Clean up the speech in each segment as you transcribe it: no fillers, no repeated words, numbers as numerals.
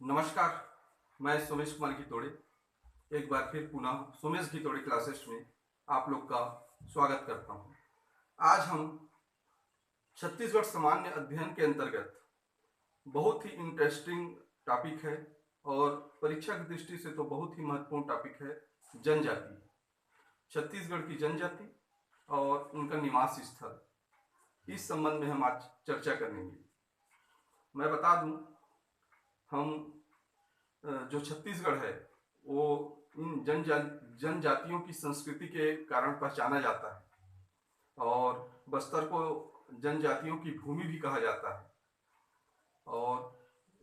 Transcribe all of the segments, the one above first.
नमस्कार। मैं सोमेश कुमार घितोड़े एक बार फिर पुनः सोमेश घितोड़े क्लासेस में आप लोग का स्वागत करता हूं। आज हम छत्तीसगढ़ सामान्य अध्ययन के अंतर्गत बहुत ही इंटरेस्टिंग टॉपिक है और परीक्षा की दृष्टि से तो बहुत ही महत्वपूर्ण टॉपिक है जनजाति। छत्तीसगढ़ की जनजाति और उनका निवास स्थल, इस संबंध में हम आज चर्चा करेंगे। मैं बता दूं, हम जो छत्तीसगढ़ है वो इन जनजातियों की संस्कृति के कारण पहचाना जाता है और बस्तर को जनजातियों की भूमि भी कहा जाता है। और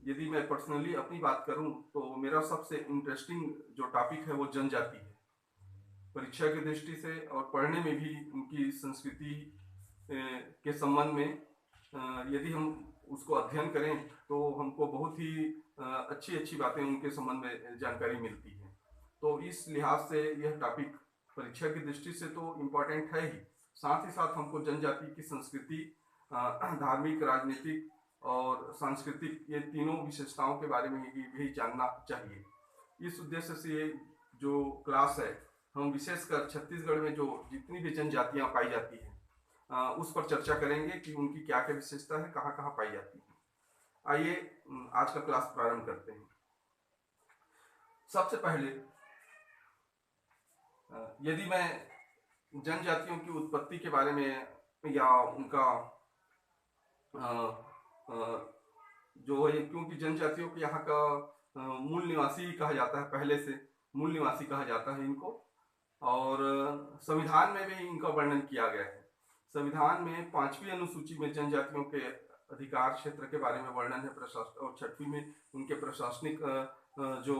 यदि मैं पर्सनली अपनी बात करूं तो मेरा सबसे इंटरेस्टिंग जो टॉपिक है वो जनजाति है। परीक्षा की दृष्टि से और पढ़ने में भी उनकी संस्कृति के संबंध में यदि हम उसको अध्ययन करें तो हमको बहुत ही अच्छी अच्छी बातें उनके संबंध में जानकारी मिलती है। तो इस लिहाज से यह टॉपिक परीक्षा की दृष्टि से तो इम्पोर्टेंट है ही, साथ ही साथ हमको जनजाति की संस्कृति, धार्मिक, राजनीतिक और सांस्कृतिक, ये तीनों विशेषताओं के बारे में भी जानना चाहिए। इस उद्देश्य से ये जो क्लास है, हम विशेषकर छत्तीसगढ़ में जो जितनी भी जनजातियां पाई जाती हैं उस पर चर्चा करेंगे कि उनकी क्या क्या विशेषता है, कहाँ कहाँ पाई जाती है। आइए आज का क्लास प्रारंभ करते हैं। सबसे पहले यदि मैं जनजातियों की उत्पत्ति के बारे में या उनका जो है, क्योंकि जनजातियों को यहाँ का मूल निवासी कहा जाता है, पहले से मूल निवासी कहा जाता है इनको, और संविधान में भी इनका वर्णन किया गया है। संविधान में 5वीं अनुसूची में जनजातियों के अधिकार क्षेत्र के बारे में वर्णन है, और 6वीं में उनके प्रशासनिक जो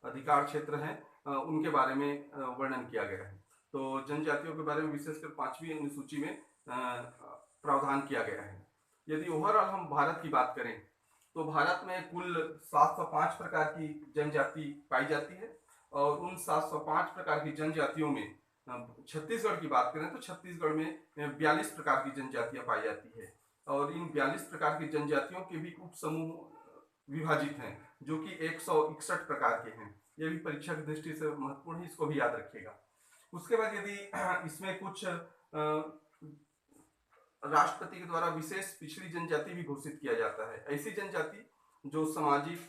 अधिकार क्षेत्र हैं उनके बारे में वर्णन किया गया है। तो जनजातियों के बारे में विशेषकर 5वीं अनुसूची में प्रावधान किया गया है। यदि ओवरऑल हम भारत की बात करें तो भारत में कुल 705 प्रकार की जनजाति पाई जाती है, और उन 705 प्रकार की जनजातियों में छत्तीसगढ़ की बात करें तो छत्तीसगढ़ में 42 प्रकार की जनजातियां पाई जाती है, और इन 42 प्रकार की जनजातियों के भी उप समूह विभाजित हैं जो कि 161 प्रकार के हैं। ये भी परीक्षा की दृष्टि से महत्वपूर्ण है, इसको भी याद रखिएगा। उसके बाद यदि इसमें कुछ राष्ट्रपति के द्वारा विशेष पिछड़ी जनजाति भी घोषित किया जाता है। ऐसी जनजाति जो सामाजिक,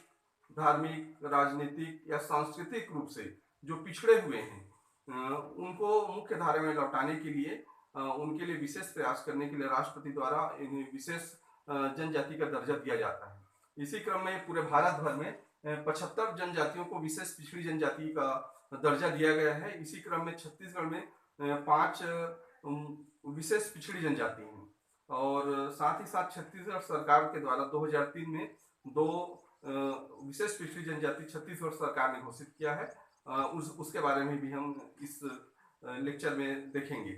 धार्मिक, राजनीतिक या सांस्कृतिक रूप से जो पिछड़े हुए हैं उनको मुख्य धारा में लौटाने के लिए, उनके लिए विशेष प्रयास करने के लिए राष्ट्रपति द्वारा इन्हें विशेष जनजाति का दर्जा दिया जाता है। इसी क्रम में पूरे भारत भर में 75 जनजातियों को विशेष पिछड़ी जनजाति का दर्जा दिया गया है। इसी क्रम में छत्तीसगढ़ में 5 विशेष पिछड़ी जनजाति हैं, और साथ ही साथ छत्तीसगढ़ सरकार के द्वारा 2003 में 2 विशेष पिछड़ी जनजाति छत्तीसगढ़ सरकार ने घोषित किया है। उसके बारे में भी हम इस लेक्चर में देखेंगे।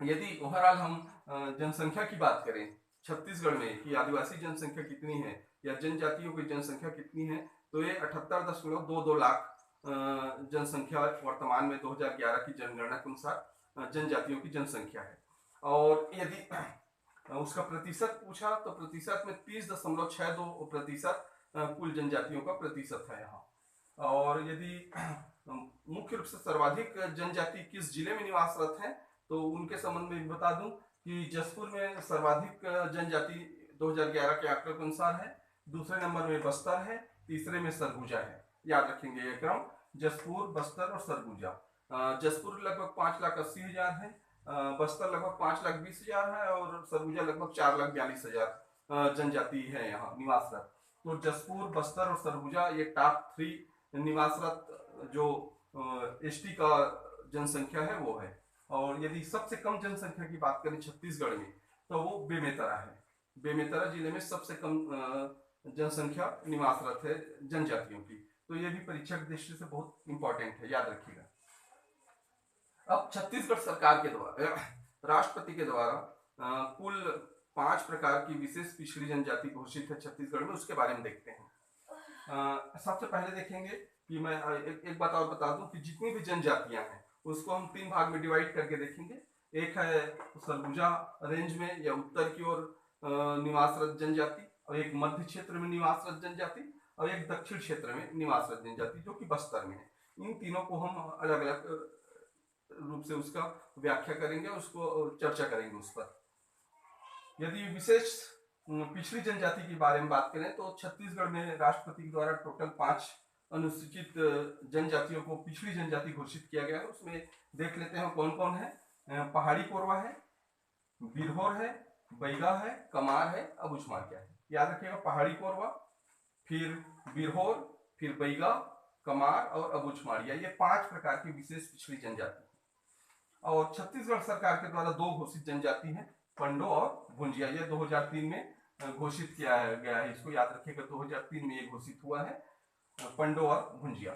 यदि ओवरऑल हम जनसंख्या की बात करें छत्तीसगढ़ में कि आदिवासी जनसंख्या कितनी है या जनजातियों की जनसंख्या कितनी है, तो ये 78.22 लाख जनसंख्या वर्तमान में 2011 की जनगणना के अनुसार जनजातियों की जनसंख्या है। और यदि उसका प्रतिशत पूछा तो प्रतिशत में 30.62% कुल जनजातियों का प्रतिशत है यहाँ। और यदि मुख्य रूप से सर्वाधिक जनजाति किस जिले में निवासरत है तो उनके संबंध में बता दूं कि जसपुर में सर्वाधिक जनजाति 2011 के आंकड़े के अनुसार है, दूसरे नंबर में बस्तर है, तीसरे में सरगुजा है। याद रखेंगे ये क्रम, जसपुर, बस्तर और सरगुजा। जसपुर लगभग 5,80,000 है, बस्तर लगभग 5,20,000 है और सरगुजा लगभग 4,42,000 जनजाति है यहाँ निवासरत। तो जसपुर, बस्तर और सरगुजा ये टॉप 3 निवासरत जो एसटी का जनसंख्या है वो है। और यदि सबसे कम जनसंख्या की बात करें छत्तीसगढ़ में तो वो बेमेतरा है। बेमेतरा जिले में सबसे कम जनसंख्या निवासरत है जनजातियों की। तो ये भी परीक्षा की दृष्टि से बहुत इंपॉर्टेंट है, याद रखिएगा। अब छत्तीसगढ़ सरकार के द्वारा, राष्ट्रपति के द्वारा कुल 5 प्रकार की विशेष पिछड़ी जनजाति घोषित है छत्तीसगढ़ में, उसके बारे में देखते हैं। सबसे पहले देखेंगे कि मैं एक बात और बता दूं कि जितनी भी जनजातियां हैं उसको हम 3 भाग में डिवाइड करके देखेंगे। एक है सरगुजा रेंज में या उत्तर की ओर निवासरत जनजाति, और एक मध्य क्षेत्र में निवासरत जनजाति, और एक दक्षिण क्षेत्र में निवासरत जनजाति जो कि बस्तर में है। इन तीनों को हम अलग अलग रूप से उसका व्याख्या करेंगे, उसको चर्चा करेंगे उस पर। यदि विशेष पिछड़ी जनजाति के बारे में बात करें तो छत्तीसगढ़ में राष्ट्रपति द्वारा टोटल 5 अनुसूचित जनजातियों को पिछड़ी जनजाति घोषित किया गया है। उसमें देख लेते हैं कौन कौन है। पहाड़ी कोरवा है, बिरहोर है, बैगा है, कमार है, अबूझमाड़िया है। याद रखिएगा, पहाड़ी कोरवा, फिर बिरहोर, फिर बैगा, कमार और अबूझमाड़िया, ये 5 प्रकार की विशेष पिछड़ी जनजाति। और छत्तीसगढ़ सरकार के द्वारा 2 घोषित जनजाति हैं, पंडो और भुंजिया। ये 2003 में घोषित किया गया है, इसको याद रखिएगा, 2003 में ये घोषित हुआ है, पंडो और भुंजिया।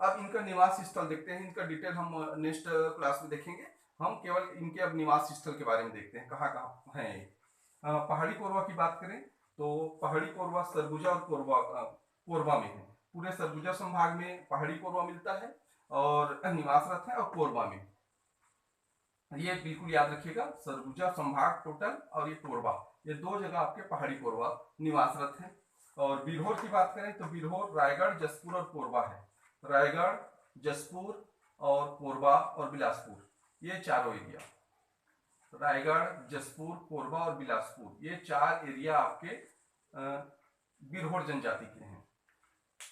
अब इनका निवास स्थल देखते हैं, इनका डिटेल हम नेक्स्ट क्लास में देखेंगे। हम केवल इनके अब निवास स्थल के बारे में देखते हैं, कहाँ कहाँ है। पहाड़ी कोरवा की बात करें तो पहाड़ी कोरवा सरगुजा और कोरबा में है। पूरे सरगुजा संभाग में पहाड़ी कोरवा मिलता है और निवासरत है, और कोरबा में, ये बिल्कुल याद रखिएगा, सरगुजा संभाग टोटल और ये कोरबा, ये 2 जगह आपके पहाड़ी कोरवा निवासरत है। और बिरहोर की बात करें तो बिरहोर रायगढ़, जसपुर और कोरबा है। रायगढ़, जसपुर और कोरबा और बिलासपुर, ये चारों एरिया, रायगढ़, जसपुर, कोरबा और बिलासपुर, ये 4 एरिया आपके बिरहोर जनजाति के हैं,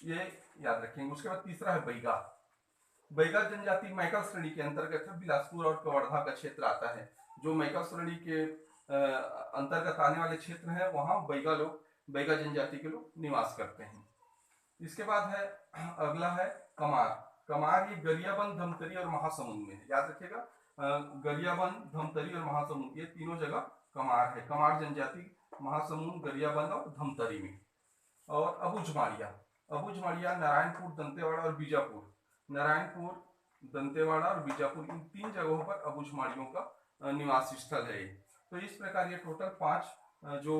ये याद रखेंगे। उसके बाद तीसरा है बैगा। बैगा जनजाति मैकल श्रेणी के अंतर्गत है, बिलासपुर और कवर्धा का क्षेत्र आता है। जो मैकल श्रेणी के अंतर्गत आने वाले क्षेत्र है, वहाँ बैगा जनजाति के लोग निवास करते हैं। इसके बाद है, अगला है कमार। कमार ये गरियाबंद, धमतरी और महासमुंद में है, याद रखिएगा, गरियाबंद, धमतरी और महासमुंद, ये तीनों जगह कमार है। कमार जनजाति महासमुंद, गरियाबंद और धमतरी में। और अबूझमाड़िया, अबूझमाड़िया नारायणपुर, दंतेवाड़ा और बीजापुर, नारायणपुर, दंतेवाड़ा और बीजापुर, इन 3 जगहों पर अबूझमाड़ियों का निवास स्थल है। तो इस प्रकार ये टोटल 5 जो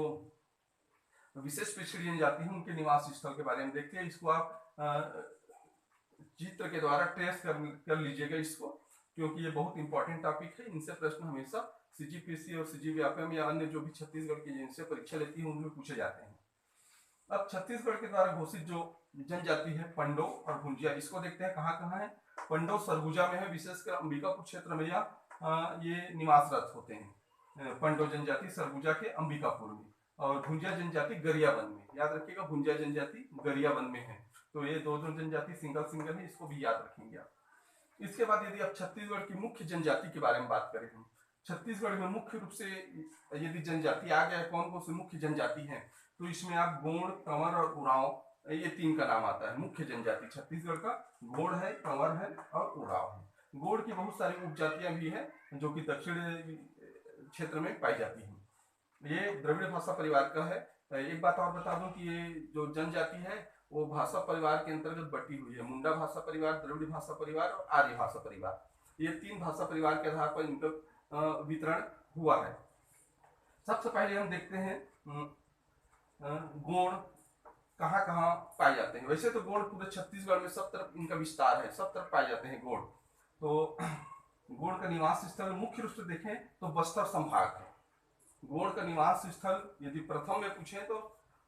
विशेष पिछड़ी जनजाति है उनके निवास स्थल के बारे में देखते हैं। इसको आप चित्र के द्वारा ट्रेस कर लीजिएगा इसको, क्योंकि ये बहुत इंपॉर्टेंट टॉपिक है। इनसे प्रश्न हमेशा सीजीपीएससी और सीजीवीएम या अन्य जो भी छत्तीसगढ़ की जिनसे परीक्षा लेती है उनमें पूछे जाते हैं। अब छत्तीसगढ़ के द्वारा घोषित जो जनजाति है पंडो और भुंजिया, इसको देखते हैं कहाँ कहाँ है। पंडो सरगुजा में है, विशेषकर अंबिकापुर क्षेत्र में ये निवासरत होते हैं। पंडो जनजाति सरगुजा के अंबिकापुर में, और भुंजिया जनजाति गरियाबंद में, याद रखिएगा, भुंजिया जनजाति गरियाबंद में है। तो ये 2 जनजाति सिंगल है, इसको भी याद रखेंगे आप। इसके बाद यदि आप छत्तीसगढ़ की मुख्य जनजाति के बारे में बात करें, हम छत्तीसगढ़ में मुख्य रूप से यदि जनजाति आ गया, कौन कौन सी मुख्य जनजाति है, तो इसमें आप गोंड, कंवर और उरांव, ये 3 का नाम आता है। मुख्य जनजाति छत्तीसगढ़ का गोंड है, कंवर है और उरांव है। गोंड की बहुत सारी उपजातियां भी है जो कि दक्षिण क्षेत्र में पाई जाती है। ये द्रविड़ भाषा परिवार का है। एक बात और बता दूं कि ये जो जनजाति है वो भाषा परिवार के अंतर्गत बटी हुई है। मुंडा भाषा परिवार, द्रविड़ भाषा परिवार और आर्य भाषा परिवार, ये 3 भाषा परिवार के आधार पर इनका वितरण हुआ है। सबसे पहले हम देखते हैं गोंड कहाँ कहाँ पाए जाते हैं। वैसे तो गोंड पूरे छत्तीसगढ़ में सब तरफ इनका विस्तार है, सब तरफ पाए जाते हैं गोंड। तो गोंड का निवास स्थल मुख्य रूप से देखें तो बस्तर संभाग है। गोंड का निवास स्थल यदि प्रथम में पूछे तो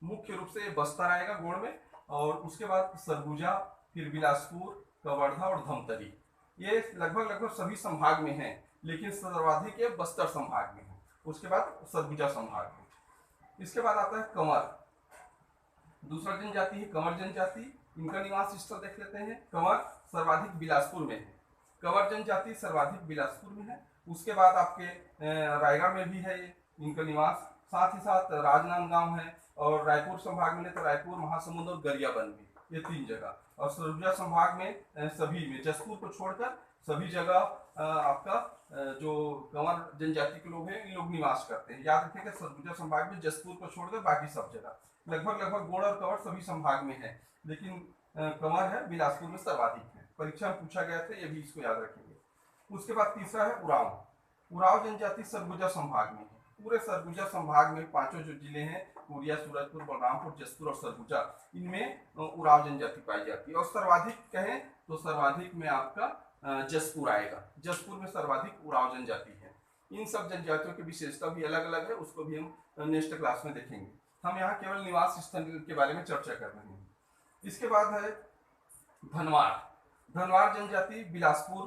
मुख्य रूप से बस्तर आएगा गोंड में, और उसके बाद सरगुजा, फिर बिलासपुर, कवर्धा और धमतरी, ये लगभग सभी संभाग में है, लेकिन सर्वाधिक ये बस्तर संभाग में है। उसके बाद सरगुजा संभाग में। इसके बाद आता है कंवर, दूसरा जनजाति है कंवर जनजाति। इनका निवास स्थल देख लेते हैं। कंवर सर्वाधिक बिलासपुर में है, कंवर जनजाति सर्वाधिक बिलासपुर में है। उसके बाद आपके रायगढ़ में भी है इनका निवास, साथ ही साथ राजनांदगांव है, और रायपुर संभाग में तो रायपुर, महासमुंद और गरियाबंद में, ये 3 जगह। और सरगुजा संभाग में सभी में, जसपुर को छोड़कर सभी जगह आपका जो कंवर जनजाति के लोग हैं इन लोग निवास करते हैं। याद रखिएगा, सरगुजा संभाग में जसपुर को छोड़कर बाकी सब जगह, लगभग गोंड और कंवर सभी संभाग में है, लेकिन कंवर है बिलासपुर में सर्वाधिक है। परीक्षा में पूछा गया था, ये भी इसको याद रखेंगे। उसके बाद तीसरा है उरांव। उरांव जनजाति सरगुजा संभाग में है। पूरे सरगुजा संभाग में 5 जो जिले हैं, कोरिया, सूरजपुर, बलरामपुर, जसपुर और सरगुजा, इनमें उरांव जनजाति पाई जाती है। और सर्वाधिक कहें तो सर्वाधिक में आपका जसपुर आएगा। जसपुर में सर्वाधिक उरांव जनजाति है। इन सब जनजातियों की विशेषता भी अलग अलग है, उसको भी हम नेक्स्ट क्लास में देखेंगे। हम यहाँ केवल निवास स्थल के बारे में चर्चा कर रहे हैं। इसके बाद है धनवार। धनवार जनजाति बिलासपुर,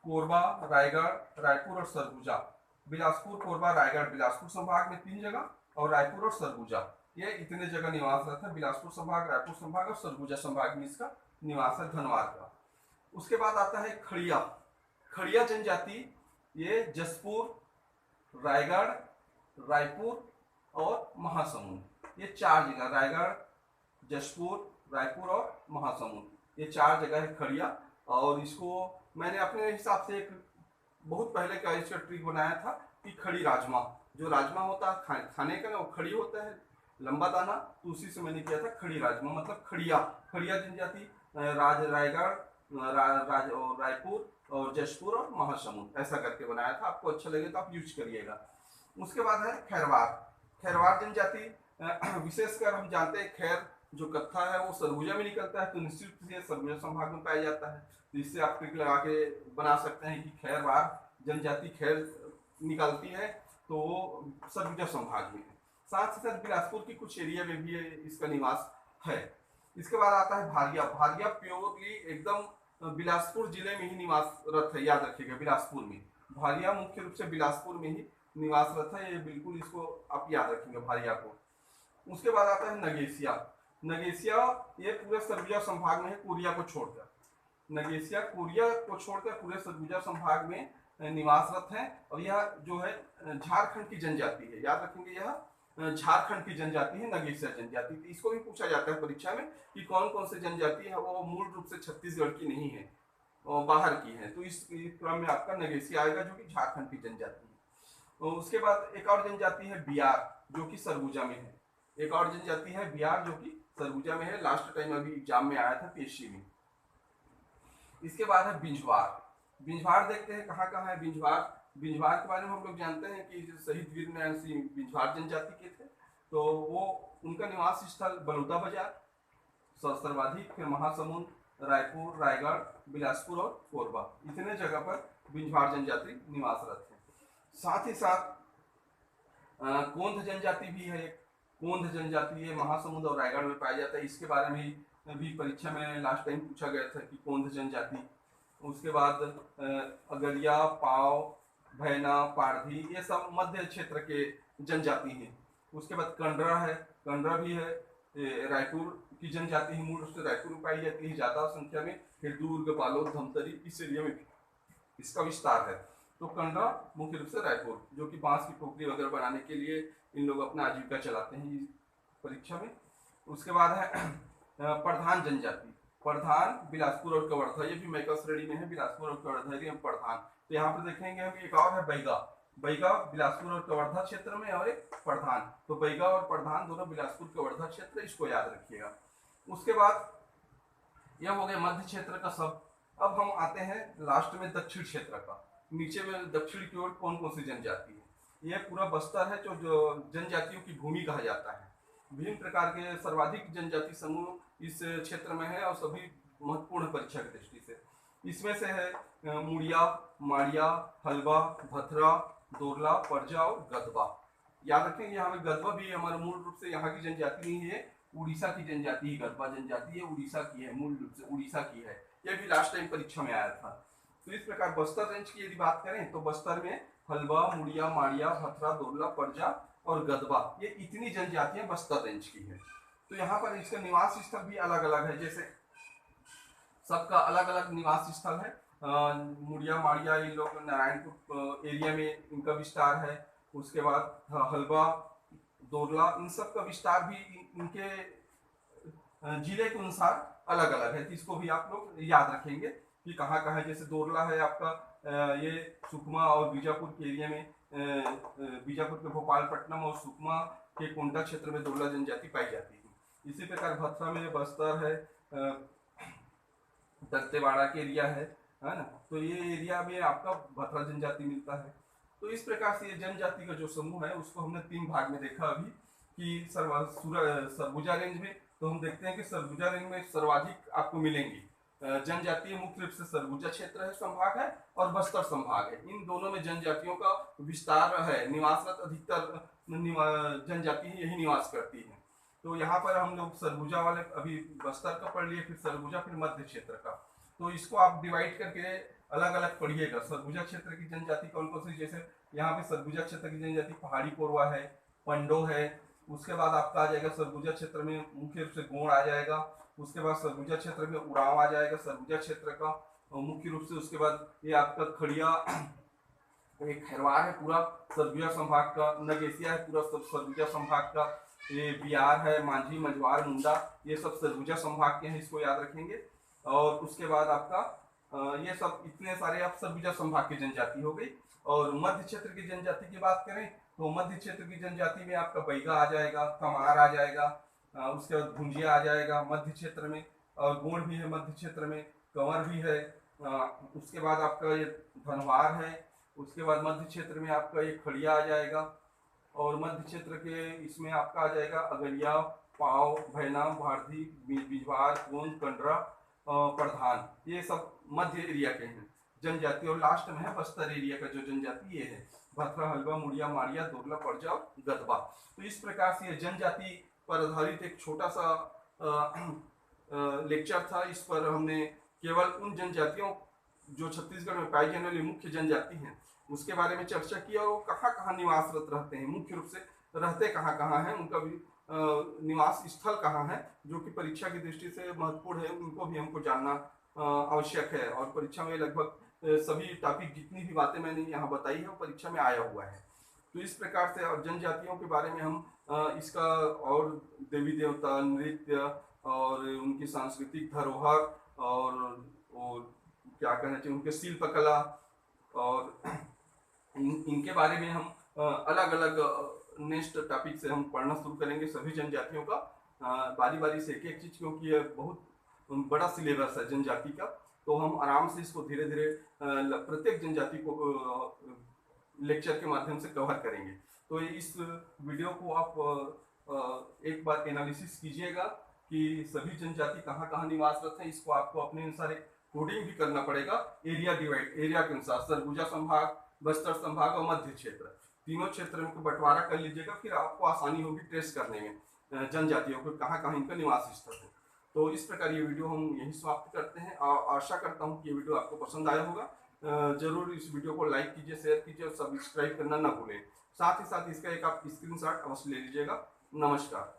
कोरबा, रायगढ़, रायपुर और सरगुजा। बिलासपुर, कोरबा, रायगढ़, बिलासपुर संभाग में 3 जगह, और रायपुर और सरगुजा, ये इतने जगह निवास रहता है। बिलासपुर संभाग, रायपुर संभाग और सरगुजा संभाग में इसका निवास है धनवार का। उसके बाद आता है खड़िया। खड़िया जनजाति ये जसपुर, रायगढ़, रायपुर और महासमुंद, ये 4 जगह, रायगढ़, जसपुर, रायपुर और महासमुंद, ये 4 जगह है खड़िया। और इसको मैंने अपने हिसाब से एक बहुत पहले का इसका ट्रिक बनाया था कि खड़ी राजमा, जो राजमा होता है खाने का ना, वो खड़ी होता है लंबा दाना, तो उसी से मैंने किया था खड़ी राजमा, मतलब खड़िया। खड़िया जनजाति रायगढ़, रायपुर और जशपुर और महासमुंद, ऐसा करके बनाया था। आपको अच्छा लगे तो आप यूज करिएगा। उसके बाद है खैरवार। खैरवार जनजाति विशेषकर हम जानते हैं खैर जो कत्था है वो सरगुजा में निकलता है, तो निश्चित रूप से सरगुजा संभाग में पाया जाता है। तो इससे आप ट्रिक लगा के बना सकते हैं कि खैरवार जनजाति खैर निकालती है, तो वो सरगुजा संभाग में है। साथ ही साथ बिलासपुर की कुछ एरिया में भी इसका निवास है। इसके बाद आता है भारिया। भारिया प्योरली एकदम बिलासपुर जिले में ही निवासरत है, याद रखिएगा बिलासपुर में। भारिया मुख्य रूप से बिलासपुर में ही निवासरत है, ये बिल्कुल इसको आप याद रखेंगे भारिया को। उसके बाद आता है नगेसिया। नगेसिया ये पूरे सरगुजा संभाग में है, कोरिया को छोड़कर। नगेसिया कोरिया को छोड़कर पूरे सरगुजा संभाग में निवासरत है, और यह जो है झारखंड की जनजाति है, याद रखेंगे यह झारखंड की जनजाति है नगेसिया जनजाति। तो इसको भी पूछा जाता है परीक्षा में कि कौन कौन से जनजाति है वो मूल रूप से छत्तीसगढ़ की नहीं है और बाहर की है, तो इस क्रम में आपका नगेसिया आएगा जो कि झारखंड की जनजाति है। तो उसके बाद एक और जनजाति है बियार, जो कि सरगुजा में है। एक और जनजाति है बियार जो कि सरगुजा में है, लास्ट टाइम अभी एग्जाम में आया था पेशी में। इसके बाद है बिंझवार। बिंझवार देखते हैं कहाँ कहाँ है बिंझवार। बिंझवार के बारे में हम लोग जानते हैं कि शहीद वीर नारायण सिंह बिंझवार जनजाति के थे, तो वो उनका निवास स्थल बलौदा बाजार, सर्वाधिक, फिर महासमुंद, रायपुर, रायगढ़, बिलासपुर और कोरबा, इतने जगह पर बिंझवार जनजाति निवासरत है। साथ ही साथ कोंध जनजाति भी है। कोंध जनजाति ये महासमुंद और रायगढ़ में पाया जाता है, इसके बारे में भी परीक्षा में लास्ट टाइम पूछा गया था कि कोंध जनजाति। उसके बाद अगरिया, पाव, भैना, पारधी, ये सब मध्य क्षेत्र के जनजाति हैं। उसके बाद कंडरा है, कंडरा भी है, रायपुर की जनजाति है, मूल रूप से रायपुर में पाई जाती है ज्यादा संख्या में। फिर दुर्ग, बालोद, धमतरी, इस एरिया में इसका विस्तार है। तो कंडरा मुख्य रूप से रायपुर, जो कि बांस की टोकरी वगैरह बनाने के लिए इन लोग अपना आजीविका चलाते हैं परीक्षा में। उसके बाद है प्रधान जनजाति। प्रधान बिलासपुर और कवर्धा, ये भी मैका श्रेणी में है, बिलासपुर और कवर्धा प्रधान। तो यहाँ पर देखेंगे हम एक और है बैगा। बैगा बिलासपुर और कवर्धा क्षेत्र में, और एक प्रधान। तो बैगा और प्रधान दोनों बिलासपुर कवर्धा क्षेत्र, इसको याद रखिएगा। उसके बाद यह हो गया मध्य क्षेत्र का सब। अब हम आते हैं लास्ट में दक्षिण क्षेत्र का। नीचे में दक्षिण की ओर कौन कौन सी जनजाति है। यह पूरा बस्तर है, जो जनजातियों की भूमि कहा जाता है। विभिन्न प्रकार के सर्वाधिक जनजाति समूह इस क्षेत्र में है, और सभी महत्वपूर्ण परीक्षा की दृष्टि से। इसमें से है मुड़िया, माड़िया, हलवा, भथरा, दोरला, परजा और गदबा। याद रखेंगे यहाँ में गदबा भी हमारा मूल रूप से यहाँ की जनजाति नहीं है, उड़ीसा की जनजाति ही गदबा जनजाति है, उड़ीसा की है, मूल रूप से उड़ीसा की है। यह भी लास्ट टाइम परीक्षा में आया था। तो इस प्रकार बस्तर रेंज की यदि बात करें तो बस्तर में हलवा, मुड़िया, माड़िया, भथरा, दोरला, परजा और गदबा, ये इतनी जनजातियां बस्तर रेंज की है। तो यहाँ पर इसका निवास स्थल भी अलग अलग है, जैसे सबका अलग अलग निवास स्थल है। मुड़िया, माड़िया ये लोग नारायणपुर एरिया में इनका विस्तार है। उसके बाद हलवा, दोरला, इन सब का विस्तार भी इनके जिले के अनुसार अलग अलग है। इसको भी आप लोग याद रखेंगे कि कहाँ कहाँ, जैसे दोरला है आपका ये सुकमा और बीजापुर के एरिया में, बीजापुर के भोपालपट्टनम और सुकमा के कोंटा क्षेत्र में दोरला जनजाति पाई जाती है। इसी प्रकार भथरा में बस्तर है, दंतेवाड़ा के एरिया है ना, तो ये एरिया में आपका भथरा जनजाति मिलता है। तो इस प्रकार से ये जनजाति का जो समूह है उसको हमने 3 भाग में देखा अभी कि सरगुजा रेंज में। तो हम देखते हैं कि सरगुजा रेंज में सर्वाधिक आपको मिलेंगी जनजातीय, मुख्य रूप से सरगुजा क्षेत्र है, संभाग है, और बस्तर संभाग है। इन दोनों में जनजातियों का विस्तार है, निवासरत अधिकतर जनजाति यही निवास करती है। तो यहाँ पर हम लोग सरगुजा वाले अभी बस्तर का पढ़ लिए, फिर सरगुजा, फिर मध्य क्षेत्र का। तो इसको आप डिवाइड करके अलग अलग पढ़िएगा। सरगुजा क्षेत्र की जनजाति कौन कौन सी, जैसे यहाँ पे सरगुजा क्षेत्र की जनजाति पहाड़ी कोरवा है, पंडो है। उसके बाद आपका आ जाएगा सरगुजा क्षेत्र में मुख्य रूप से गोंड आ जाएगा। उसके बाद सरगुजा क्षेत्र में उरांव आ जाएगा सरगुजा क्षेत्र का मुख्य रूप से। उसके बाद ये आपका खड़िया, एक खैरवार है पूरा सरगुजा संभाग का, नगेसिया है पूरा सब सरगुजा संभाग का, ये बिहार है, मांझी, मझवार, मुंडा, ये सब सरगुजा संभाग के हैं, इसको याद रखेंगे। और उसके बाद आपका ये सब इतने सारे आप सरगुजा संभाग की जनजाति हो गई। और मध्य क्षेत्र की जनजाति की बात करें तो मध्य क्षेत्र की जनजाति में आपका बैगा आ जाएगा, कमार आ जाएगा, उसके बाद भुंजिया आ जाएगा मध्य क्षेत्र में, और गोंड भी है मध्य क्षेत्र में, कंवर भी है। उसके बाद आपका ये धनवार है। उसके बाद मध्य क्षेत्र में आपका ये खड़िया आ जाएगा। और मध्य क्षेत्र के इसमें आपका आ जाएगा अगरिया, पाव, भैना, भारती, बिजवार, कोंद, कंडरा, प्रधान, ये सब मध्य एरिया के हैं जनजाति। और लास्ट में है बस्तर एरिया का जो जनजाति ये है भथरा, हलवा, मुड़िया, माड़िया, दोरला, परजा, गदबा। तो इस प्रकार से ये जनजाति पर आधारित एक छोटा सा लेक्चर था। इस पर हमने केवल उन जनजातियों जो छत्तीसगढ़ में पाई जाने वाली मुख्य जनजाति हैं उसके बारे में चर्चा की, और वो कहाँ कहाँ निवासरत रहते हैं, मुख्य रूप से रहते कहाँ कहाँ हैं, उनका भी निवास स्थल कहाँ है, जो कि परीक्षा की दृष्टि से महत्वपूर्ण है, उनको भी हमको जानना आवश्यक है। और परीक्षा में लगभग सभी टॉपिक जितनी भी बातें मैंने यहाँ बताई है वो परीक्षा में आया हुआ है। तो इस प्रकार से और जनजातियों के बारे में हम इसका और देवी देवता, नृत्य और उनकी सांस्कृतिक धरोहर और क्या कहना चाहिए उनके शिल्पकला और इनके बारे में हम अलग अलग नेक्स्ट टॉपिक से हम पढ़ना शुरू करेंगे सभी जनजातियों का बारी बारी से एक एक चीज, क्योंकि ये बहुत बड़ा सिलेबस है जनजाति का। तो हम आराम से इसको धीरे धीरे प्रत्येक जनजाति को लेक्चर के माध्यम से कवर करेंगे। तो इस वीडियो को आप एक बार एनालिसिस कीजिएगा कि सभी जनजाति कहाँ कहाँ निवासरत हैं। इसको आपको अपने अनुसार कोडिंग भी करना पड़ेगा एरिया डिवाइड, एरिया के अनुसार सरगुजा संभाग, बस्तर संभाग और मध्य क्षेत्र, तीनों क्षेत्र में बंटवारा कर लीजिएगा, फिर आपको आसानी होगी ट्रेस करने में जनजातियों को कहाँ कहाँ इनका निवास स्थल है। तो इस प्रकार ये वीडियो हम यही समाप्त करते हैं। आशा करता हूँ कि ये वीडियो आपको पसंद आया होगा। जरूर इस वीडियो को लाइक कीजिए, शेयर कीजिए और सब्सक्राइब करना ना भूलें। साथ ही साथ इसका एक आप स्क्रीनशॉट अवश्य ले लीजिएगा। नमस्कार।